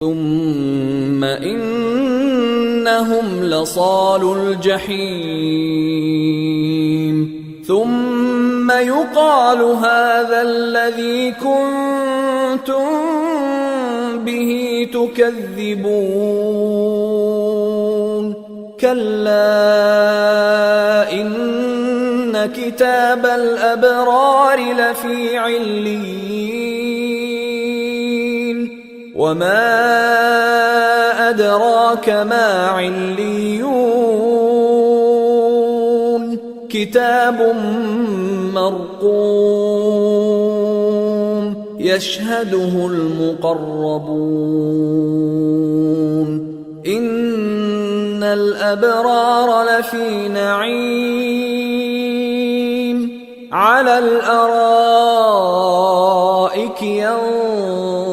ثم إنهم لصالوا الجحيم ثم يقال هذا الذي كنتم به تكذبون كلا إن كتاب الأبرار لفي عليين وما أدراك ما عليون كتاب مرقوم يشهده المقربون إن الأبرار لفي نعيم على الأرائك ينظرون